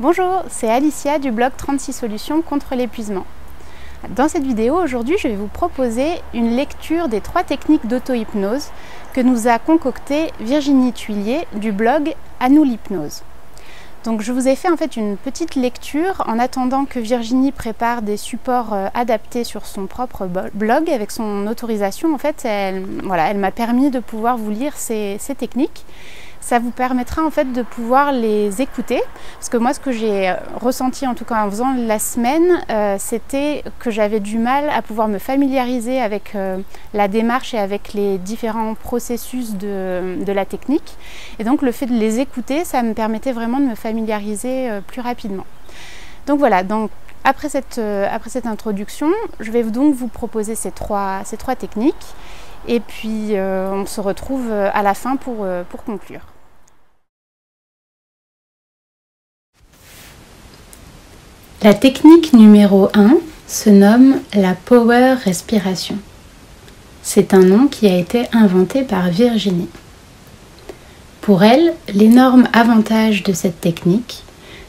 Bonjour, c'est Alicia du blog 36 solutions contre l'épuisement. Dans cette vidéo, aujourd'hui, je vais vous proposer une lecture des 3 techniques d'auto-hypnose que nous a concocté Virginie Thuillier du blog À nous l'hypnose. Donc je vous ai fait en fait une petite lecture en attendant que Virginie prépare des supports adaptés sur son propre blog. Avec son autorisation, en fait, elle m'a permis de pouvoir vous lire ces techniques. Ça vous permettra en fait de pouvoir les écouter, parce que moi ce que j'ai ressenti en tout cas en faisant la semaine, c'était que j'avais du mal à pouvoir me familiariser avec la démarche et avec les différents processus de la technique, et donc le fait de les écouter, ça me permettait vraiment de me familiariser plus rapidement. Donc voilà, après cette introduction, je vais donc vous proposer ces trois techniques, et puis on se retrouve à la fin pour conclure. La technique numéro 1 se nomme la Power Respiration. C'est un nom qui a été inventé par Virginie. Pour elle, l'énorme avantage de cette technique,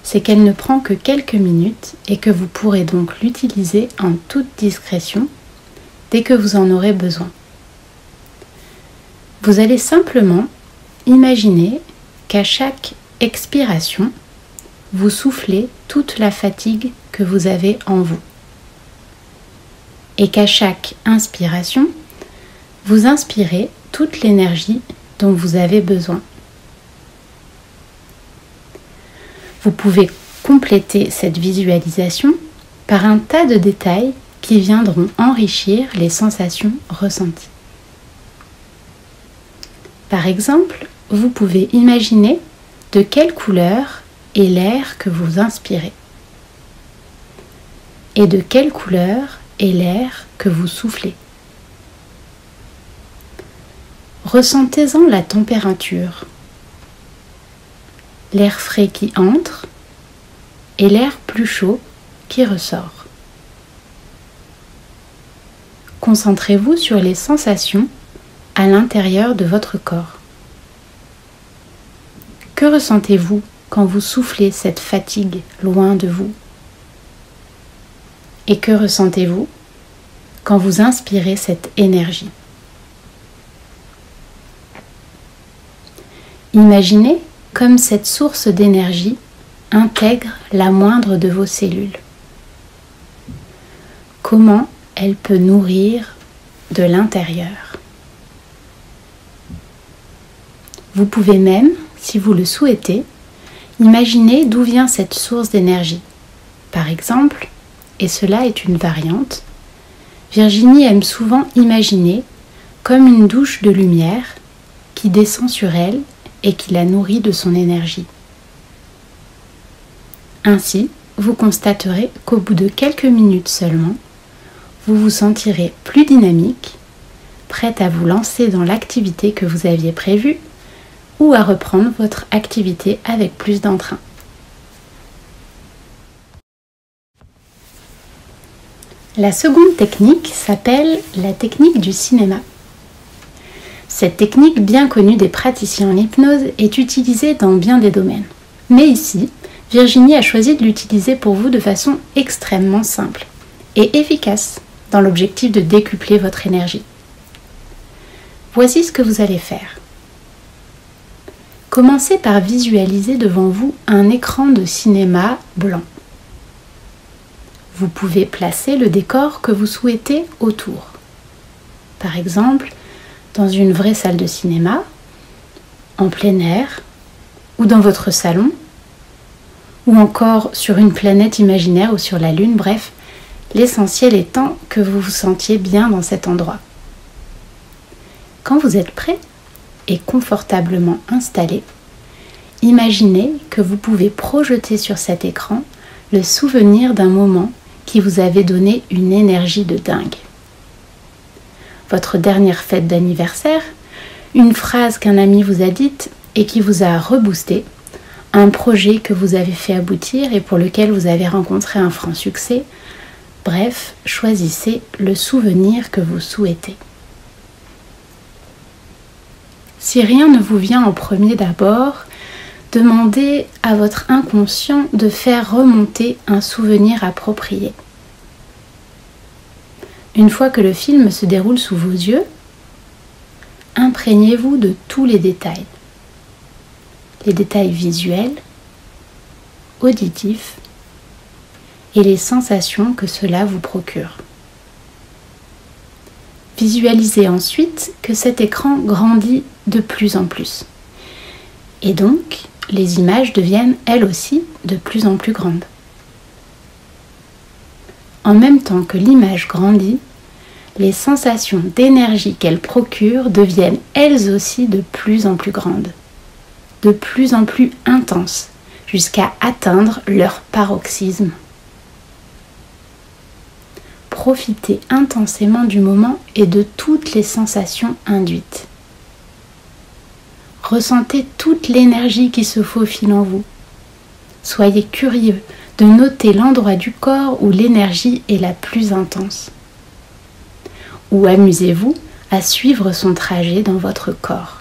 c'est qu'elle ne prend que quelques minutes et que vous pourrez donc l'utiliser en toute discrétion dès que vous en aurez besoin. Vous allez simplement imaginer qu'à chaque expiration, vous soufflez toute la fatigue que vous avez en vous. Et qu'à chaque inspiration, vous inspirez toute l'énergie dont vous avez besoin. Vous pouvez compléter cette visualisation par un tas de détails qui viendront enrichir les sensations ressenties. Par exemple, vous pouvez imaginer de quelle couleur est l'air que vous inspirez et de quelle couleur est l'air que vous soufflez. Ressentez-en la température, l'air frais qui entre et l'air plus chaud qui ressort. Concentrez-vous sur les sensations à l'intérieur de votre corps. Que ressentez-vous quand vous soufflez cette fatigue loin de vous? Et que ressentez-vous quand vous inspirez cette énergie? Imaginez comme cette source d'énergie intègre la moindre de vos cellules. Comment elle peut nourrir de l'intérieur. Vous pouvez même, si vous le souhaitez, imaginez d'où vient cette source d'énergie. Par exemple, et cela est une variante, Virginie aime souvent imaginer comme une douche de lumière qui descend sur elle et qui la nourrit de son énergie. Ainsi, vous constaterez qu'au bout de quelques minutes seulement, vous vous sentirez plus dynamique, prête à vous lancer dans l'activité que vous aviez prévue ou à reprendre votre activité avec plus d'entrain. La seconde technique s'appelle la technique du cinéma. Cette technique bien connue des praticiens en hypnose est utilisée dans bien des domaines. Mais ici, Virginie a choisi de l'utiliser pour vous de façon extrêmement simple et efficace dans l'objectif de décupler votre énergie. Voici ce que vous allez faire. Commencez par visualiser devant vous un écran de cinéma blanc. Vous pouvez placer le décor que vous souhaitez autour. Par exemple, dans une vraie salle de cinéma, en plein air, ou dans votre salon, ou encore sur une planète imaginaire ou sur la Lune, bref, l'essentiel étant que vous vous sentiez bien dans cet endroit. Quand vous êtes prêt et confortablement installé, imaginez que vous pouvez projeter sur cet écran le souvenir d'un moment qui vous avait donné une énergie de dingue. Votre dernière fête d'anniversaire, une phrase qu'un ami vous a dite et qui vous a reboosté, un projet que vous avez fait aboutir et pour lequel vous avez rencontré un franc succès. Bref, choisissez le souvenir que vous souhaitez. Si rien ne vous vient en premier d'abord, demandez à votre inconscient de faire remonter un souvenir approprié. Une fois que le film se déroule sous vos yeux, imprégnez-vous de tous les détails visuels, auditifs et les sensations que cela vous procure. Visualisez ensuite que cet écran grandit de plus en plus. Et donc, les images deviennent elles aussi de plus en plus grandes. En même temps que l'image grandit, les sensations d'énergie qu'elle procure deviennent elles aussi de plus en plus grandes, de plus en plus intenses, jusqu'à atteindre leur paroxysme. Profitez intensément du moment et de toutes les sensations induites. Ressentez toute l'énergie qui se faufile en vous. Soyez curieux de noter l'endroit du corps où l'énergie est la plus intense. Ou amusez-vous à suivre son trajet dans votre corps.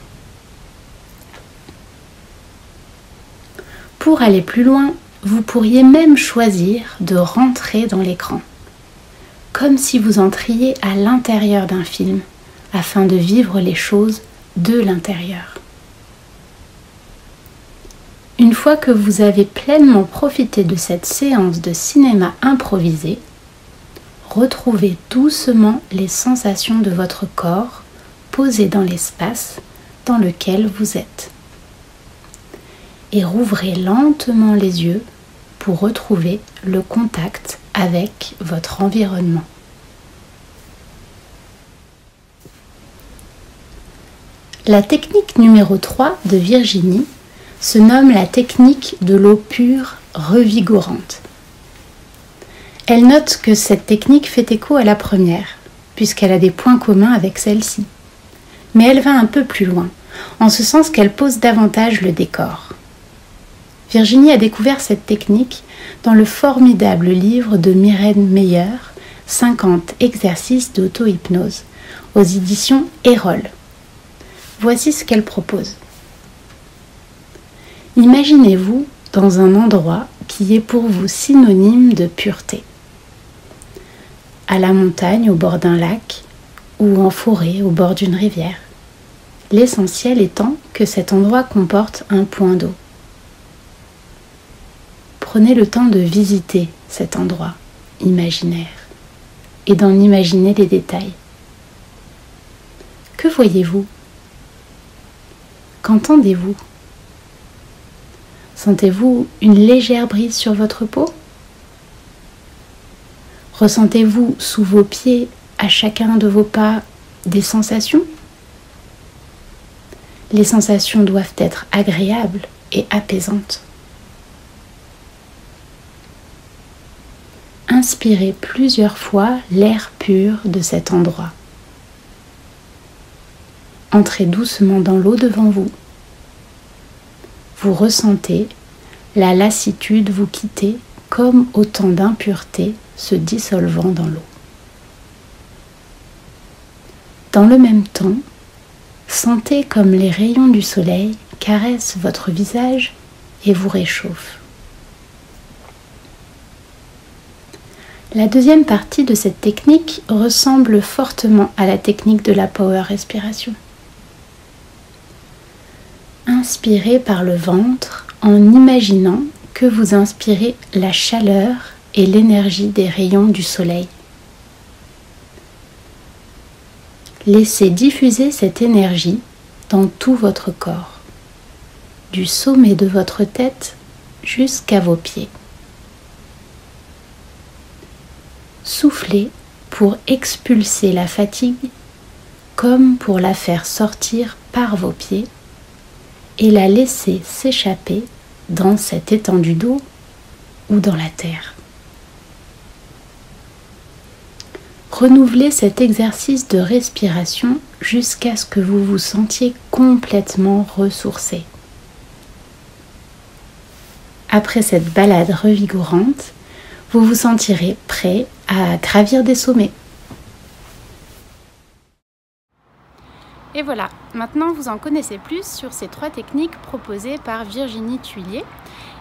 Pour aller plus loin, vous pourriez même choisir de rentrer dans l'écran, comme si vous entriez à l'intérieur d'un film, afin de vivre les choses de l'intérieur. Une fois que vous avez pleinement profité de cette séance de cinéma improvisé, retrouvez doucement les sensations de votre corps posées dans l'espace dans lequel vous êtes. Et rouvrez lentement les yeux pour retrouver le contact avec votre environnement. La technique numéro 3 de Virginie se nomme la technique de l'eau pure revigorante. Elle note que cette technique fait écho à la première, puisqu'elle a des points communs avec celle-ci. Mais elle va un peu plus loin, en ce sens qu'elle pose davantage le décor. Virginie a découvert cette technique dans le formidable livre de Myrène Meyer, 50 exercices d'auto-hypnose, aux éditions Erol. Voici ce qu'elle propose. Imaginez-vous dans un endroit qui est pour vous synonyme de pureté. À la montagne, au bord d'un lac, ou en forêt, au bord d'une rivière. L'essentiel étant que cet endroit comporte un point d'eau. Prenez le temps de visiter cet endroit imaginaire et d'en imaginer les détails. Que voyez-vous? Qu'entendez-vous? Sentez-vous une légère brise sur votre peau? Ressentez-vous sous vos pieds, à chacun de vos pas, des sensations? Les sensations doivent être agréables et apaisantes. Inspirez plusieurs fois l'air pur de cet endroit. Entrez doucement dans l'eau devant vous. Vous ressentez la lassitude vous quitter comme autant d'impuretés se dissolvant dans l'eau. Dans le même temps, sentez comme les rayons du soleil caressent votre visage et vous réchauffent. La deuxième partie de cette technique ressemble fortement à la technique de la power respiration. Inspirez par le ventre en imaginant que vous inspirez la chaleur et l'énergie des rayons du soleil. Laissez diffuser cette énergie dans tout votre corps, du sommet de votre tête jusqu'à vos pieds. Soufflez pour expulser la fatigue comme pour la faire sortir par vos pieds et la laisser s'échapper dans cette étendue d'eau ou dans la terre. Renouvelez cet exercice de respiration jusqu'à ce que vous vous sentiez complètement ressourcé. Après cette balade revigorante, vous vous sentirez prêt à gravir des sommets. Et voilà, maintenant vous en connaissez plus sur ces 3 techniques proposées par Virginie Thuillier.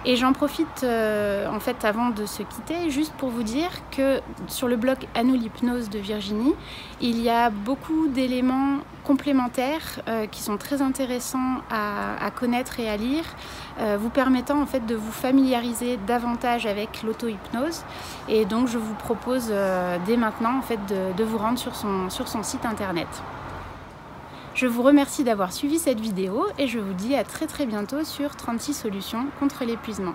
Et j'en profite en fait avant de se quitter, juste pour vous dire que sur le blog À nous l'hypnose de Virginie, il y a beaucoup d'éléments complémentaires qui sont très intéressants à connaître et à lire, vous permettant en fait de vous familiariser davantage avec l'auto-hypnose. Et donc je vous propose dès maintenant en fait de vous rendre sur son site internet. Je vous remercie d'avoir suivi cette vidéo et je vous dis à très bientôt sur 36 solutions contre l'épuisement.